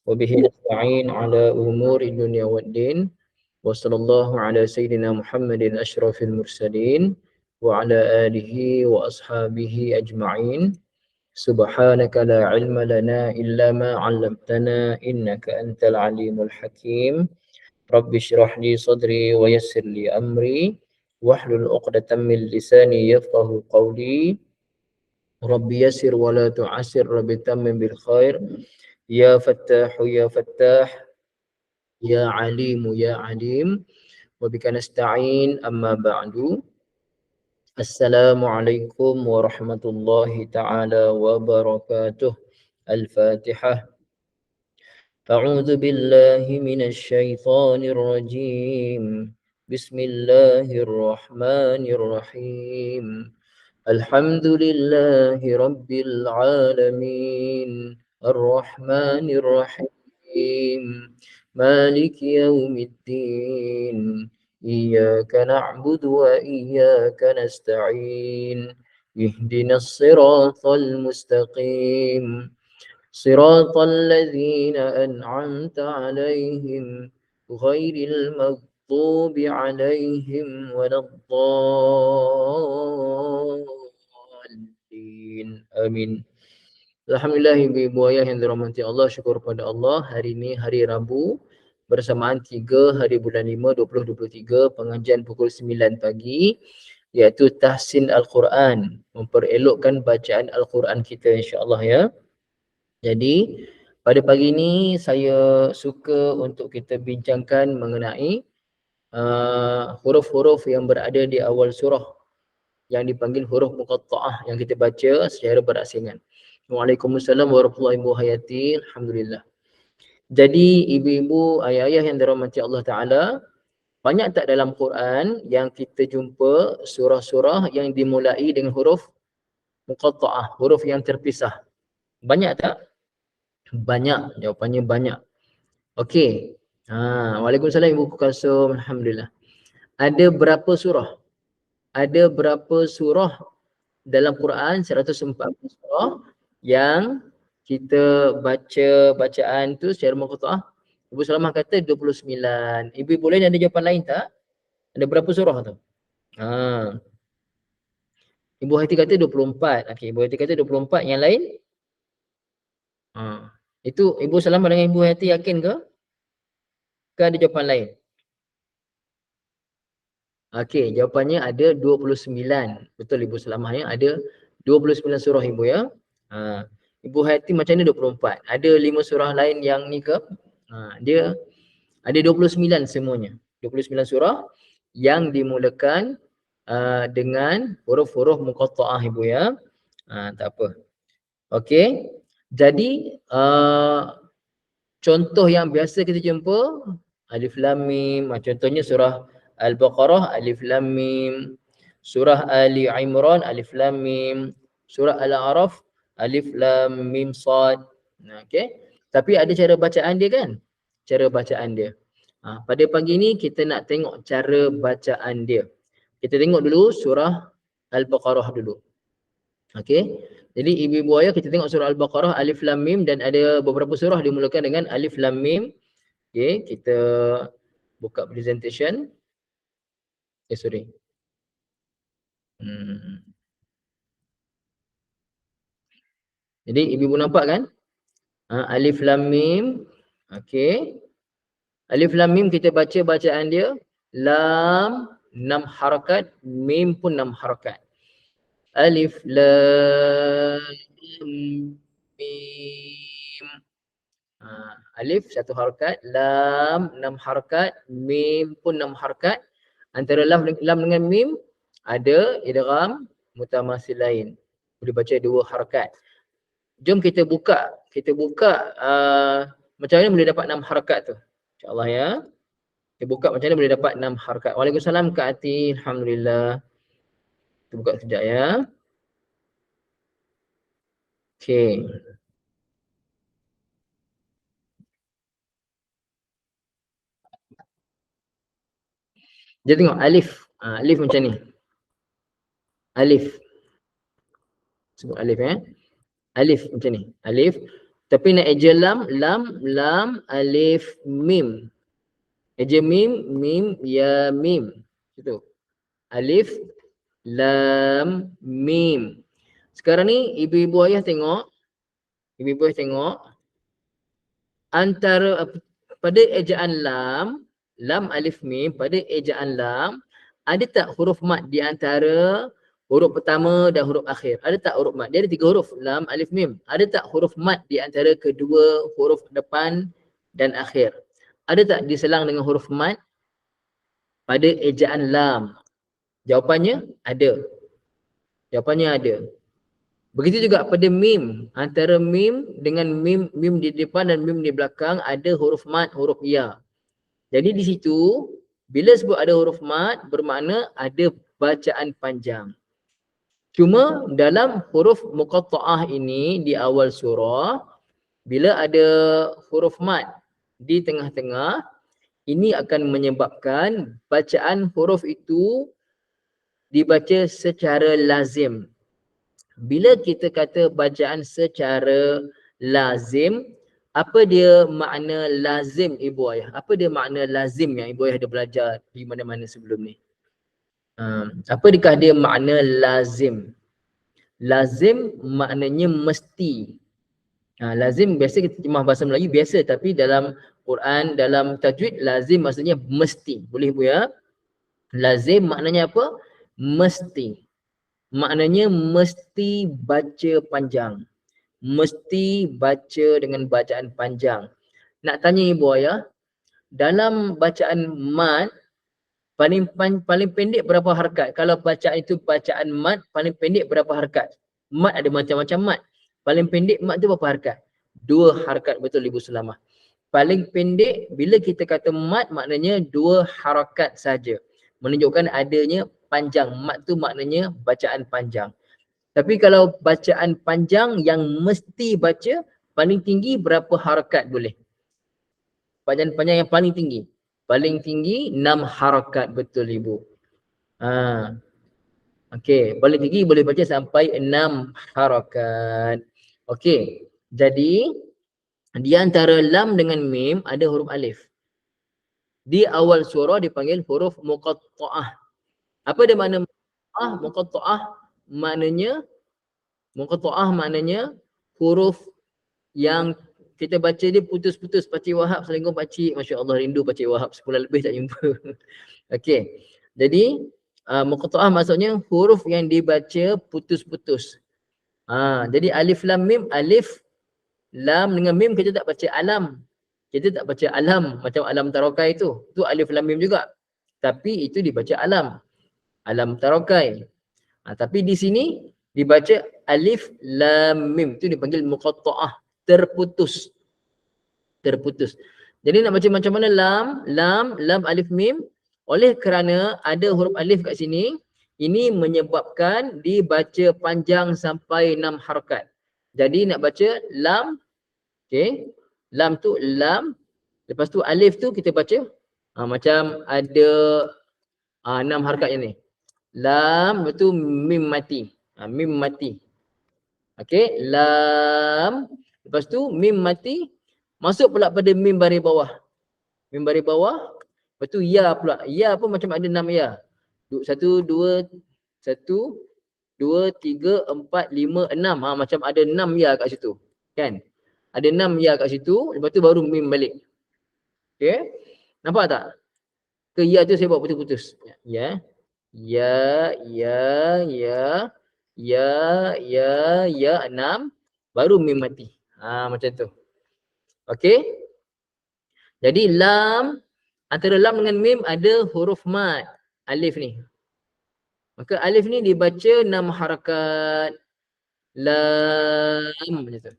وبه نستعين على أمور الدنيا والدين وصلى الله على سيدنا محمد أشرف المرسلين وعلى آله وأصحابه أجمعين. سبحانك لا علم لنا إلا ما علمتنا إنك أنت العليم الحكيم. رب اشرح لي صدري ويسر لي أمري واحلل عقدة من لساني يفقه قولي. رب يسر ولا تعسر رب تمم بالخير. يا فتاح يا فتاح يا عليم يا عليم وبك نستعين. أما بعد. السلام عليكم ورحمة الله تعالى وبركاته. الفاتحة. أعوذ بالله من الشيطان الرجيم. بسم الله الرحمن الرحيم. الحمد لله رب العالمين الرحمن الرحيم مالك يوم الدين إياك نعبد وإياك نستعين اهدنا الصراط المستقيم صراط الذين أنعمت عليهم غير المغضوب عليهم ولا الضالين. Amin. Alhamdulillah ibu-ibu ayah yang dirahmati Allah, syukur pada Allah. Hari ini hari Rabu bersamaan 3 hari bulan 5 2023, pengajian pukul 9 pagi, iaitu tahsin Al-Quran, memperelokkan bacaan Al-Quran kita insya-Allah ya. Jadi pada pagi ini saya suka untuk kita bincangkan mengenai huruf-huruf yang berada di awal surah yang dipanggil huruf muqatta'ah yang kita baca secara berasingan. Waalaikumsalam warahmatullahi wabarakatuh. Alhamdulillah. Jadi ibu-ibu, ayah-ayah yang dirahmati Allah Ta'ala, banyak tak dalam Quran yang kita jumpa surah-surah yang dimulai dengan huruf muqatta'ah, huruf yang terpisah? Banyak tak? Banyak. Jawapannya banyak. Okey. Waalaikumsalam Ibu Kulsum. Alhamdulillah. Ada berapa surah? Ada berapa surah dalam Quran? 140 surah yang kita baca bacaan tu secara muqatta'ah. Ibu Salamah kata 29. Ibu boleh ada jawapan lain tak? Ada berapa surah tu? Ibu Hati kata 24. Okey, Ibu Hati kata 24. Yang lain? Itu Ibu Salamah dengan Ibu Hati yakin ke? Ke ada jawapan lain? Okey, jawapannya ada 29. Betul Ibu Salamah ya, ada 29 surah Ibu ya. Ibu Hati macam ni 24. Ada 5 surah lain yang ni ke? Dia ada 29 semuanya. 29 surah yang dimulakan dengan huruf-huruf muqatta'ah Ibu ya. Tak apa. Okey. Jadi contoh yang biasa kita jumpa Alif Lam Mim, contohnya surah Al-Baqarah Alif Lam Mim, surah Ali Imran Alif Lam Mim, surah Al-A'raf Alif Lam Mim Sad. Okey. Tapi ada cara bacaan dia kan? Cara bacaan dia. Pada pagi ni kita nak tengok cara bacaan dia. Kita tengok dulu surah Al-Baqarah dulu. Okey. Jadi ibu-ibu ayah kita tengok surah Al-Baqarah Alif Lam Mim, dan ada beberapa surah dimulakan dengan Alif Lam Mim. Okey, kita buka presentation. Sorry. Jadi ibu-ibu nampak kan? Alif Lam Mim. Okey. Alif Lam Mim kita baca bacaan dia. Lam 6 harakat, Mim pun 6 harakat. Alif Lam Mim. Alif 1 harakat, Lam 6 harakat, Mim pun 6 harakat. Antara lam dengan Mim ada idgham mutamatsilain. Boleh baca 2 harakat. Jom kita buka. Macam mana boleh dapat 6 harakat tu? InsyaAllah ya. Kita buka macam mana boleh dapat 6 harakat. Waalaikumsalam Kak Ati. Alhamdulillah. Kita buka sekejap ya. Okey. Dia tengok alif. Alif macam ni. Alif. Sebut alif ya. Alif macam ni. Alif. Tapi nak eja lam, lam, alif, mim. Eja mim, mim, ya, mim. Itu. Alif, lam, mim. Sekarang ni ibu-ibu ayah tengok. Ibu-ibu ayah tengok. Antara pada ejaan lam, alif, mim, pada ejaan lam, ada tak huruf mat di antara huruf pertama dan huruf akhir? Ada tak huruf mat? Dia ada 3 huruf, lam, alif, mim. Ada tak huruf mat di antara kedua huruf depan dan akhir? Ada tak diselang dengan huruf mat pada ejaan lam? Jawapannya ada. Jawapannya ada. Begitu juga pada mim. Antara mim dengan mim di depan dan mim di belakang ada huruf mat, huruf ya. Jadi di situ bila sebut ada huruf mat bermakna ada bacaan panjang. Cuma dalam huruf muqatta'ah ini di awal surah, bila ada huruf mat di tengah-tengah, ini akan menyebabkan bacaan huruf itu dibaca secara lazim. Bila kita kata bacaan secara lazim, apa dia makna lazim ibu ayah? Apa dia makna lazim yang ibu ayah ada belajar di mana-mana sebelum ni? Apakah dia makna lazim? Lazim maknanya mesti. Lazim biasa kita terjemah bahasa Melayu biasa, tapi dalam Quran, dalam tajwid, lazim maksudnya mesti. Boleh ibu ya? Lazim maknanya apa? Mesti. Maknanya mesti baca panjang. Mesti baca dengan bacaan panjang. Nak tanya ibu ayah, dalam bacaan mat, paling pendek berapa harakat? Kalau bacaan itu bacaan mat, paling pendek berapa harakat? Mat ada macam-macam mat. Paling pendek mat tu berapa harakat? 2 harakat, betul Ibu Sulamah. Paling pendek bila kita kata mat maknanya 2 harakat saja. Menunjukkan adanya panjang. Mat tu maknanya bacaan panjang. Tapi kalau bacaan panjang yang mesti baca, paling tinggi berapa harakat boleh? Bacaan panjang yang paling tinggi. Paling tinggi 6 harakat, betul ibu. Okey, paling tinggi boleh baca sampai 6 harakat. Okey, jadi di antara lam dengan mim ada huruf alif. Di awal surah dipanggil huruf muqatta'ah. Apa dia makna muqatta'ah? Muqatta'ah maknanya huruf yang kita baca dia putus-putus. Pakcik Wahab, Assalamualaikum pakcik. Masya Allah, rindu pakcik Wahab, sebulan lebih tak jumpa. Okey, jadi muqatta'ah maksudnya huruf yang dibaca putus-putus. Jadi alif lam mim, alif lam dengan mim kita tak baca alam. Kita tak baca alam macam alam tarokai tu. Tu alif lam mim juga. Tapi itu dibaca alam. Alam tarokai. Tapi di sini dibaca alif lam mim. Itu dipanggil muqatta'ah. Terputus. Terputus. Jadi nak baca macam mana lam, alif mim. Oleh kerana ada huruf alif kat sini, ini menyebabkan dibaca panjang sampai 6 harakat. Jadi nak baca lam, okey. Lam tu lam, lepas tu alif tu kita baca macam ada 6 harakat yang ni. Lam, lepas tu mim mati. Mim mati. Okey, lam, lepas tu mim mati, masuk pula pada mim baris bawah. Mim baris bawah, lepas tu ya pula. Ya pun macam ada 6 ya. 1, 2, 3, 4, 5, 6. Macam ada 6 ya kat situ. Kan? Ada 6 ya kat situ, lepas tu baru mim balik. Okey? Nampak tak? Ke ya tu saya buat putus-putus. Ya. Ya, 6, baru mim mati. Macam tu. Okey? Jadi lam, antara lam dengan mim ada huruf mat. Alif ni. Maka alif ni dibaca 6 harakat. Lam macam tu.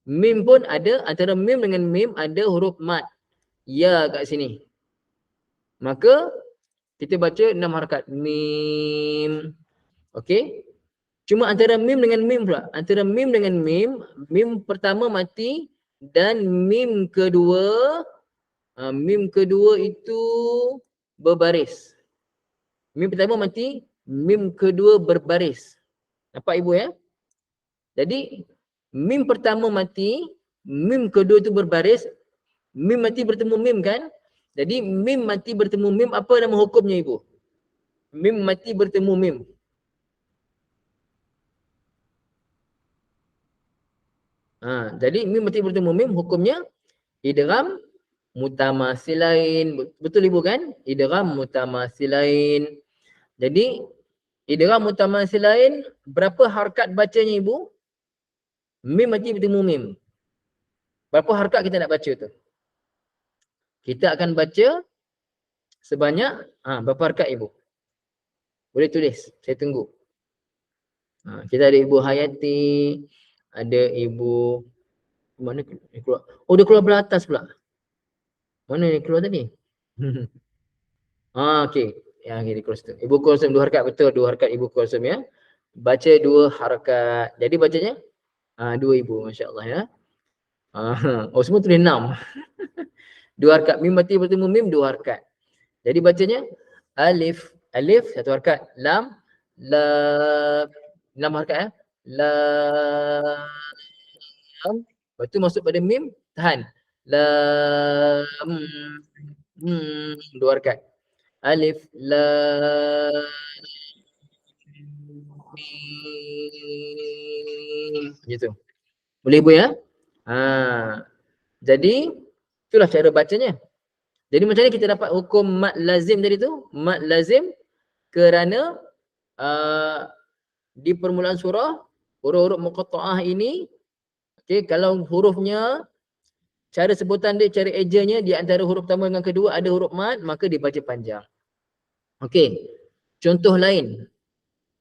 Mim pun ada, antara mim dengan mim ada huruf mat. Ya kat sini. Maka kita baca 6 harakat. Mim. Okey. Cuma antara mim dengan mim pula. Antara mim dengan mim, mim pertama mati dan mim kedua itu berbaris. Mim pertama mati, mim kedua berbaris. Nampak ibu ya? Jadi mim pertama mati, Mim kedua tu berbaris, mim mati bertemu mim kan? Jadi mim mati bertemu mim, apa nama hukumnya ibu? Mim mati bertemu mim. Jadi mim mati bertemu mim hukumnya idgham mutamasilain. Betul ibu kan? Idgham mutamasilain. Jadi idgham mutamasilain, berapa harakat bacanya ibu? Mim mati bertemu mim. Berapa harakat kita nak baca tu? Kita akan baca sebanyak berapa harakat ibu? Boleh tulis, saya tunggu. Kita ada Ibu Hayati, ada Ibu mana ni keluar? Oh, dia keluar belah atas pula. Mana ni keluar tadi? Okey. Ya, dia keluar situ. Ibu Kulsum 2 harakat, betul 2 harakat Ibu Kulsum ya. Baca 2 harakat. Jadi bacanya 2 ibu, masya-Allah ya. Oh, semua tulis 6. 2 harakat, mim mati bertemu mim 2 harakat. Jadi bacanya alif, alif 1 harakat, lam, lam 6 harakat ya. Lam, lepas tu masuk pada mim, tahan. Lam, 2 harakat. Alif, lam, mim. Gitu. Boleh ibu ya? Jadi itulah cara bacanya. Jadi macam mana kita dapat hukum mad lazim tadi tu? Mad lazim kerana di permulaan surah huruf-huruf muqatta'ah ini, kalau hurufnya, cara sebutan dia, cara ejanya di antara huruf pertama dengan kedua ada huruf mad, maka dibaca panjang. Contoh lain.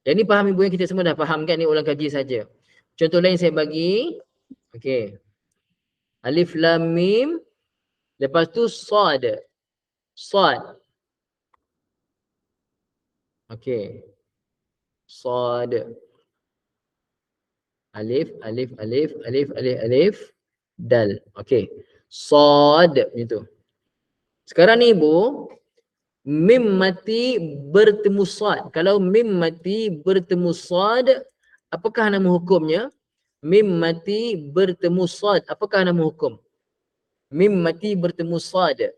Yang ni faham ibu, yang kita semua dah faham kan, ni ulang kaji saja. Contoh lain saya bagi. Alif lam mim, lepas tu sad. Sad. Sad. Alif, alif, alif, alif, alif, alif, dal. Sad macam tu. Sekarang ni ibu, mim mati bertemu sad. Kalau mim mati bertemu sad, apakah nama hukumnya? Mim mati bertemu sad, apakah nama hukum? Mim mati bertemu sad.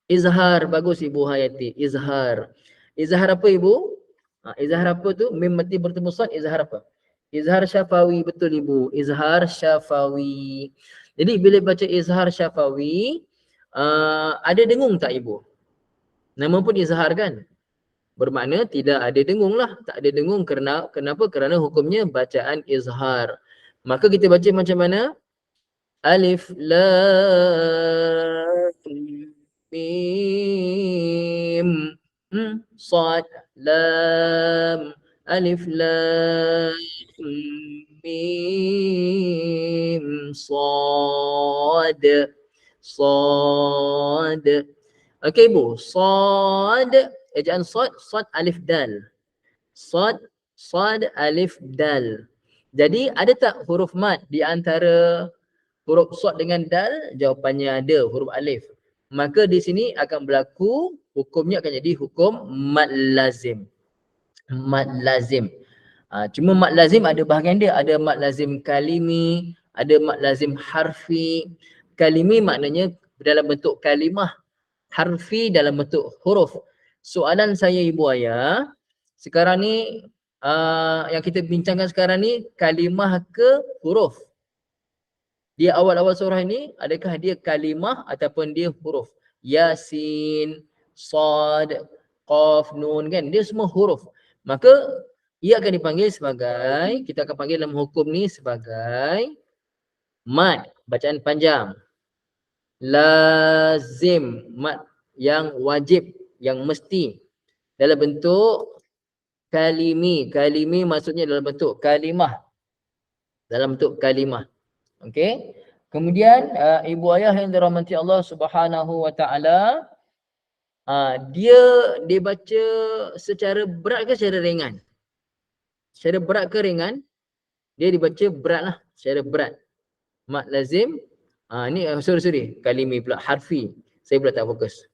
Izhar, bagus Ibu Hayati. Izhar. Izhar apa ibu? Izhar apa tu? Mim mati bertemu sad, izhar apa? Izhar syafawi, betul ibu. Izhar syafawi. Jadi bila baca izhar syafawi, ada dengung tak ibu? Nama pun izhar kan? Bermakna tidak ada dengung lah. Tak ada dengung kenapa? Kerana hukumnya bacaan izhar. Maka kita baca macam mana? Alif lam mim sad lam, alif lam mim sad, sad. Ibu, sad, ejaan sad, sad alif dal. Sad, sad alif dal. Jadi ada tak huruf mad di antara huruf sad dengan dal? Jawapannya ada, huruf alif. Maka di sini akan berlaku, hukumnya akan jadi hukum mad lazim. Mad lazim. Cuma mad lazim ada bahagian dia. Ada mad lazim kalimi, ada mad lazim harfi. Kalimi maknanya dalam bentuk kalimah. Harfi dalam bentuk huruf. Soalan saya ibu ayah, sekarang ni yang kita bincangkan sekarang ni kalimah ke huruf? Dia awal-awal surah ini, adakah dia kalimah ataupun dia huruf? Yasin, Sad, Qaf, Nun kan? Dia semua huruf. Maka ia akan dipanggil sebagai, kita akan panggil dalam hukum ni sebagai mad, bacaan panjang. Lazim, mad yang wajib, yang mesti. Dalam bentuk kalimi. Kalimi maksudnya dalam bentuk kalimah. Dalam bentuk kalimah. Kemudian ibu ayah yang dirahmati Allah Subhanahu wa taala, dia baca secara berat ke secara ringan? Secara berat ke ringan? Dia dibaca beratlah, secara berat. Mad lazim, ni sorry, kalimi pula, harfi. Saya pula tak fokus.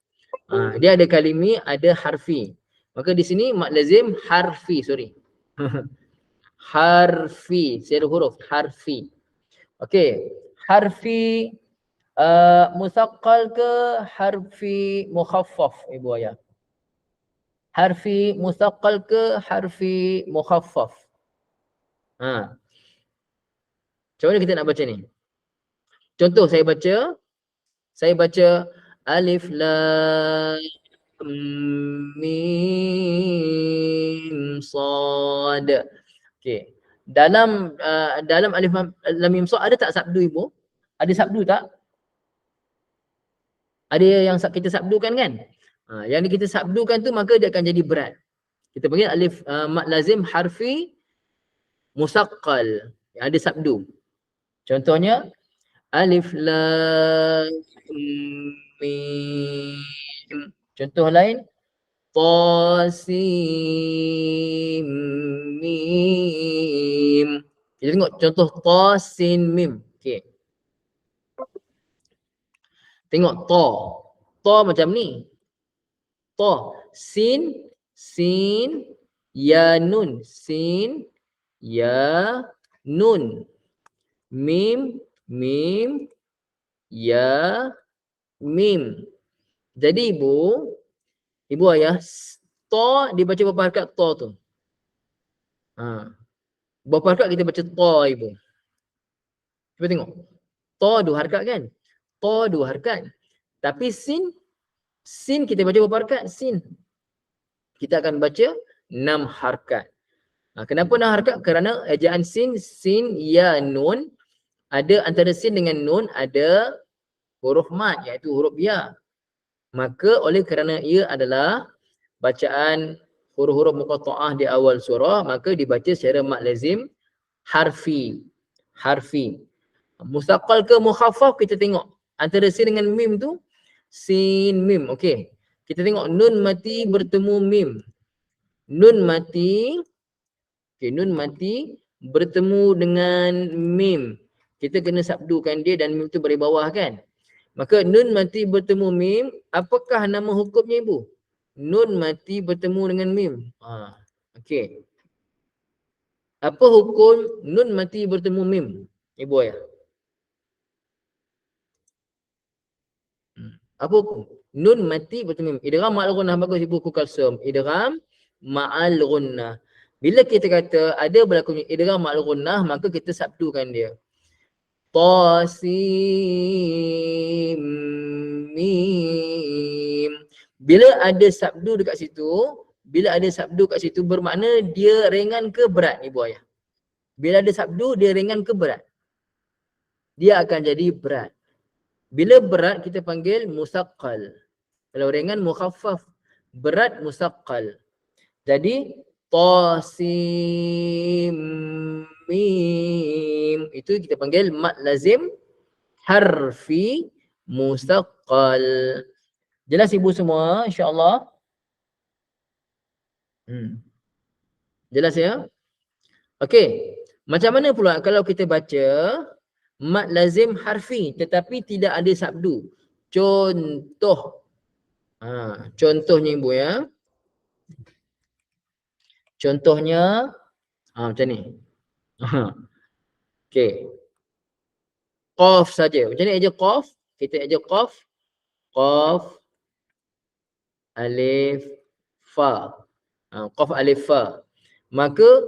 Dia ada kalimi, ada harfi. Maka di sini mad lazim harfi, sorry. Harfi, secara huruf, harfi. Okey, harfi musaqqal ke harfi mukhaffaf ibu ayah? Harfi musaqqal ke harfi mukhaffaf? Ha. Macam mana kita nak baca ni? Contoh saya baca alif lam mim sad. Okey. Dalam alif lam mim sad ada tak sabdu ibu? Ada sabdu tak? Ada yang kita sabdukan kan? Yang kita sabdukan tu maka dia akan jadi berat. Kita panggil alif mad lazim harfi musaqqal. Yang ada sabdu. Contohnya alif lam mim. Contoh lain ta sin mim. Kita tengok contoh ta sin mim. Okey. Tengok ta. Ta macam ni. Ta sin ya nun, sin ya nun, mim ya mim. Jadi ibu ayah, ta dibaca berapa harakat ta tu? Berapa harakat kita baca ta ibu? Cuba tengok. Ta 2 harakat kan? Ta 2 harakat. Tapi sin kita baca berapa harakat? Sin. Kita akan baca 6 harakat. Kenapa 6 harakat? Kerana ejaan sin ya nun, ada antara sin dengan nun ada huruf mad iaitu huruf ya. Maka oleh kerana ia adalah bacaan huruf-huruf muqatta'ah di awal surah, maka dibaca secara mad lazim harfi. Musaqqal ke mukhaffaf kita tengok. Antara sin dengan mim tu sin mim. Okey. Kita tengok nun mati bertemu mim. Nun mati bertemu dengan mim. Kita kena sabdukan dia dan mim tu beri bawah kan. Maka nun mati bertemu mim, apakah nama hukumnya ibu? Nun mati bertemu dengan mim. Okey. Apa hukum nun mati bertemu mim, ibu ayah? Apa hukum? Nun mati bertemu mim. Idgham ma'al ghunnah, bagus ibu Kulsum. Idgham ma'al ghunnah. Bila kita kata ada berlakunya idgham ma'al ghunnah, maka kita sabdukan dia. Ta sin mim. Bila ada sabdu dekat situ, bermakna dia ringan ke berat ibu ayah? Bila ada sabdu dia ringan ke berat? Dia akan jadi berat. Bila berat kita panggil musaqqal. Kalau ringan mukhaffaf, berat musaqqal. Jadi ta sin mim itu kita panggil mad lazim harfi musaqqal. Jelas ibu semua insya-Allah? Jelas ya? Okey. Macam mana pula kalau kita baca mad lazim harfi tetapi tidak ada sabdu? Contoh. Contohnya ibu ya. Contohnya macam ni. Okey. Qaf saja. Macam ni aja qaf. Kita aja qaf. Qaf alif fa. Qaf alif fa. Maka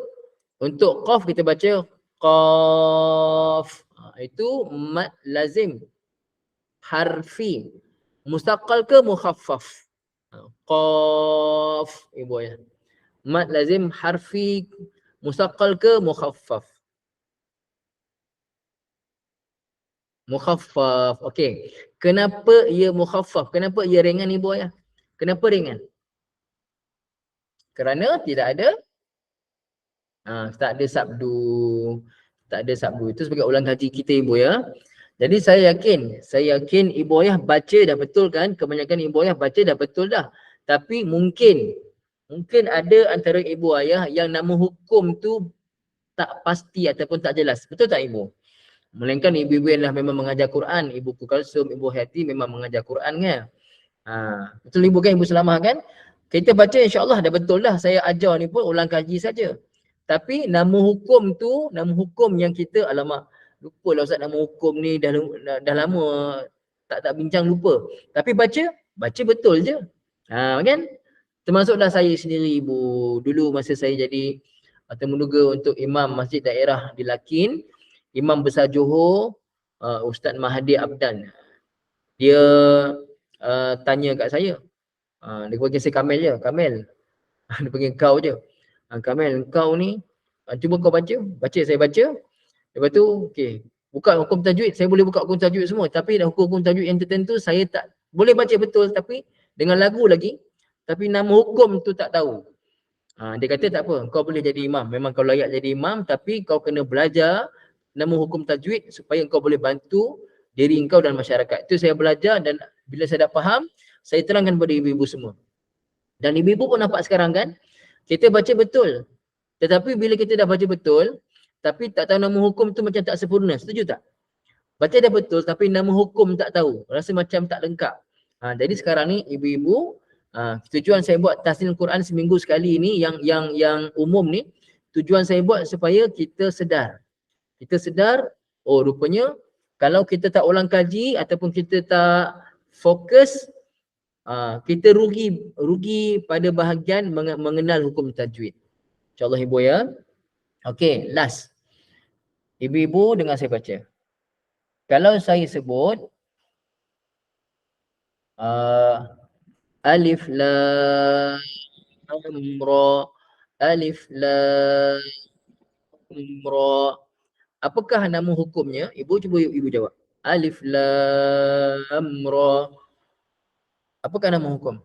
untuk qaf kita baca qaf. Itu mad lazim harfi. Musaqqal ke mukhaffaf? Qaf ibu ya. Mad lazim harfi musaqqal ke mukhaffaf? Mukhaffaf. Okey. Kenapa ia mukhaffaf? Kenapa ia ringan ibu ayah? Kenapa ringan? Kerana tidak ada tak ada sabdu. Tak ada sabdu. Itu sebagai ulang kaji kita ibu ya. Jadi saya yakin ibu ayah baca dah betul kan? Kebanyakan ibu ayah baca dah betul dah. Tapi mungkin ada antara ibu ayah yang nama hukum tu tak pasti ataupun tak jelas. Betul tak ibu? Melainkan ibu-ibu yang dah memang mengajar Quran, ibu Kulsum, ibu Hayati memang mengajar Quran kan? Betul ibu kan, ibu Selamah kan? Kita baca insya-Allah dah betul dah. Saya ajar ni pun ulang kaji saja. Tapi nama hukum tu, nama hukum yang kita, alamak, lupa lah Ustaz nama hukum ni, dah lama tak bincang, lupa. Tapi baca betul je. Kan? Termasuklah saya sendiri Ibu. Dulu masa saya jadi temunuga untuk imam masjid daerah di Lakin, Imam Besar Johor, Ustaz Mahathir Abdan. Dia tanya kat saya. Dia panggil saya Kamel je, Kamel. Dia panggil kau je. Kamel, kau ni cuba kau baca. Saya baca. Lepas tu, okey. Buka hukum tajwid, saya boleh buka hukum tajwid semua. Tapi hukum tajwid yang tertentu, saya tak boleh baca betul. Tapi dengan lagu lagi. Tapi nama hukum tu tak tahu. Dia kata tak apa, kau boleh jadi imam. Memang kau layak jadi imam, tapi kau kena belajar nama hukum tajwid supaya kau boleh bantu diri kau dan masyarakat. Itu saya belajar dan bila saya dah faham, saya terangkan kepada ibu-ibu semua. Dan ibu-ibu pun nampak sekarang kan, kita baca betul. Tetapi bila kita dah baca betul, tapi tak tahu nama hukum tu macam tak sempurna. Setuju tak? Baca dah betul tapi nama hukum tak tahu. Rasa macam tak lengkap. Jadi sekarang ni ibu-ibu, tujuan saya buat tasnil Quran seminggu sekali ni yang umum ni, tujuan saya buat supaya kita sedar. Kita sedar, oh rupanya kalau kita tak ulang kaji ataupun kita tak fokus, kita rugi pada bahagian mengenal hukum tajwid. InsyaAllah ibu ya. Okey, last. Ibu-ibu dengar saya baca. Kalau saya sebut alif lam ra, alif lam ra, apakah nama hukumnya? Ibu cuba ibu jawab. Alif lam ra, apakah nama hukum?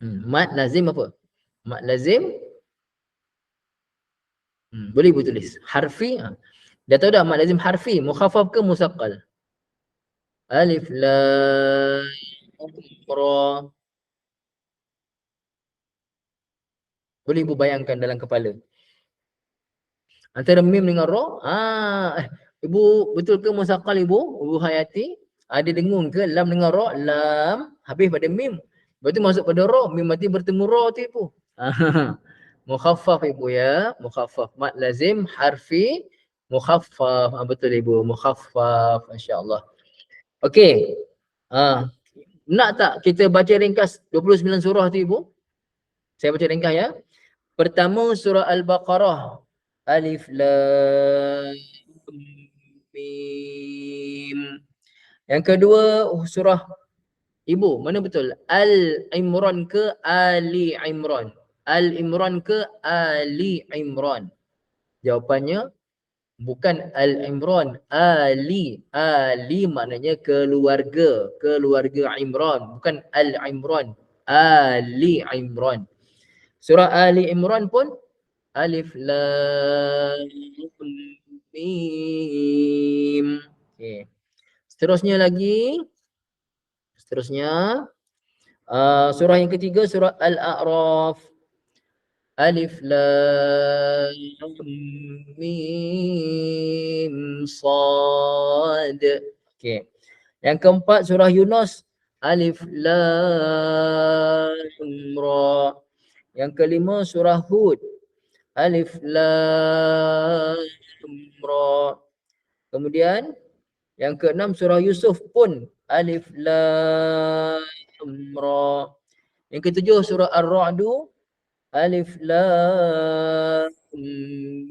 Mad lazim apa? Mad lazim boleh ibu tulis. Harfi. Dah tahu dah mad lazim harfi, mukhaffaf ke musaqqal? Alif lam ra. Boleh ibu bayangkan dalam kepala. Antara mim dengan ra, ibu betul ke musaqqal ibu? Ibu Hayati, ada dengung ke lam dengan ra? Lam habis pada mim. Lepas tu masuk pada ra, mim mati bertemu ra tu ibu. Mukhaffaf ibu ya, mukhaffaf. Mad lazim harfi mukhaffaf. Betul ibu, mukhaffaf, masya-Allah. Okey. Nak tak kita baca ringkas 29 surah tu ibu? Saya baca ringkas ya. Pertama surah Al-Baqarah. Alif lam mim. Yang kedua surah ibu, mana betul? Al-Imran ke Ali Imran? Al-Imran ke Ali Imran? Jawapannya bukan Al-Imran, Ali. Ali maknanya keluarga, keluarga Imran, bukan Al-Imran, Ali Imran. Surah Ali Imran pun alif lam mim. Okey. Seterusnya surah yang ketiga surah Al-A'raf. Alif lam mim sad. Okey. Yang keempat surah Yunus. Alif lam ra. Yang kelima surah Hud. Alif lam ra. Kemudian yang keenam surah Yusuf pun alif lam ra. Yang ketujuh surah Ar-Ra'du. Alif lam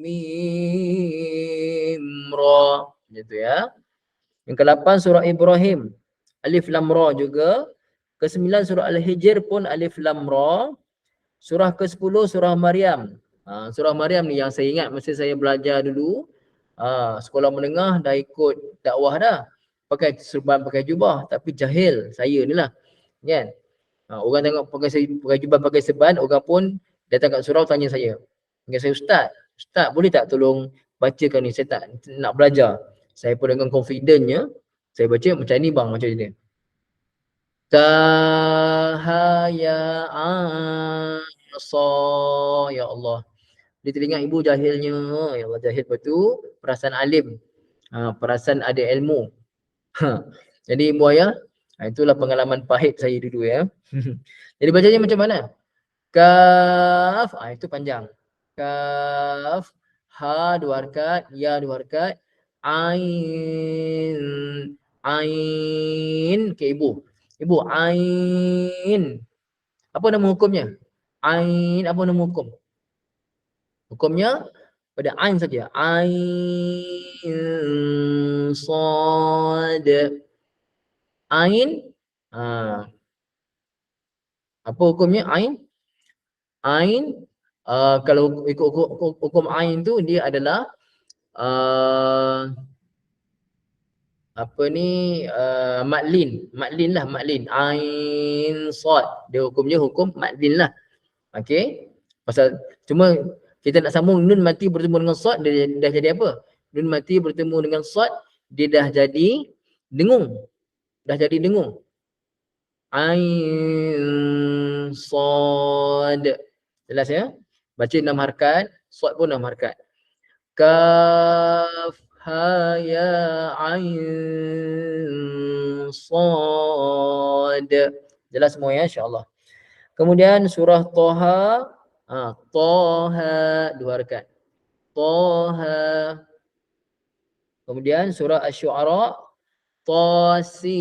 mim ra. Gitu ya. Yang ke-8 surah Ibrahim. Alif lam ra juga. Ke-9 surah Al-Hijr pun alif lam ra. Surah ke-10 surah Maryam. Surah Maryam ni yang saya ingat masa saya belajar dulu. Sekolah menengah dah ikut dakwah dah. Pakai serban, pakai jubah. Tapi jahil saya ni lah. Kan? Orang tengok pakai jubah, pakai serban. Orang pun datang kat surau tanya saya. Ingat saya, Ustaz boleh tak tolong bacakan ni? Saya tak nak belajar. Saya pun dengan confidentnya. Saya baca macam ni bang, macam ni. Tahaya asa. Ya Allah. Dia teringat ibu jahilnya. Ya Allah, jahil. Lepas tu perasaan alim. Perasaan ada ilmu. Jadi ibu ayah, Itulah pengalaman pahit saya dulu ya. Jadi bacanya macam mana? Kaf, itu panjang. Kaf, ha 2 harakat, ya 2 harakat, ain, ain, ke ibu. Ibu, ain. Apa nama hukumnya? Ain, apa nama hukum? Hukumnya pada ain saja. Ain, sad. Ain, apa hukumnya ain? Ain, kalau ikut hukum ain tu dia adalah apa ni, maklin lah, maklin. Ain sad, dia hukumnya hukum maklin lah. Okey, pasal cuma kita nak sambung nun mati bertemu dengan sad, dia dah jadi apa? Nun mati bertemu dengan sad, dia dah jadi dengung. Dah jadi dengung. Ain sad. Jelas ya? Baca 6 harakat, sad pun 6 harakat. Kaf ha ya ain sad. Jelas semua ya, insya-Allah. Kemudian surah Toha, Toha 2 harakat. Toha. Kemudian surah Asy-Syu'ara, Tasim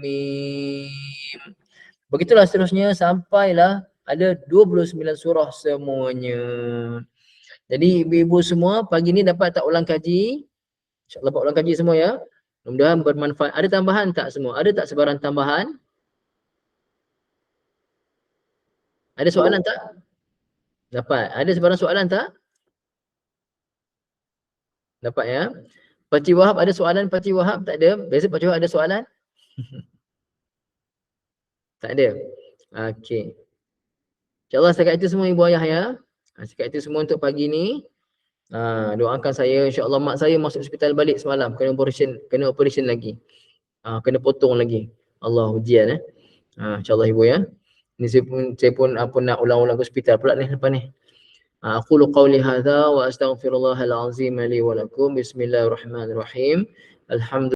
Mim. Begitulah seterusnya sampailah ada 29 surah semuanya. Jadi ibu-ibu semua pagi ni dapat tak ulang kaji? InsyaAllah dapat ulang kaji semua ya. Mudah-mudahan bermanfaat. Ada tambahan tak semua? Ada tak sebarang tambahan? Ada soalan tak? Dapat. Ada sebarang soalan tak? Dapat ya. Pakcik Wahab ada soalan? Pakcik Wahab tak ada? Biasa Pakcik Wahab ada soalan? Tak ada. Okey. InsyaAllah setakat itu semua ibu ayah ya. Setakat itu semua untuk pagi ni. Doakan saya, insyaAllah mak saya masuk hospital balik semalam. Kena operation lagi. Kena potong lagi. Allah ujian InsyaAllah ibu ya. Ni saya pun apa nak ulang-ulang ke hospital pula ni lepas ni. Aqulu qawli hadha wa astaghfirullahal azim li wa lakum. Bismillahirrahmanirrahim. Alhamdulillah.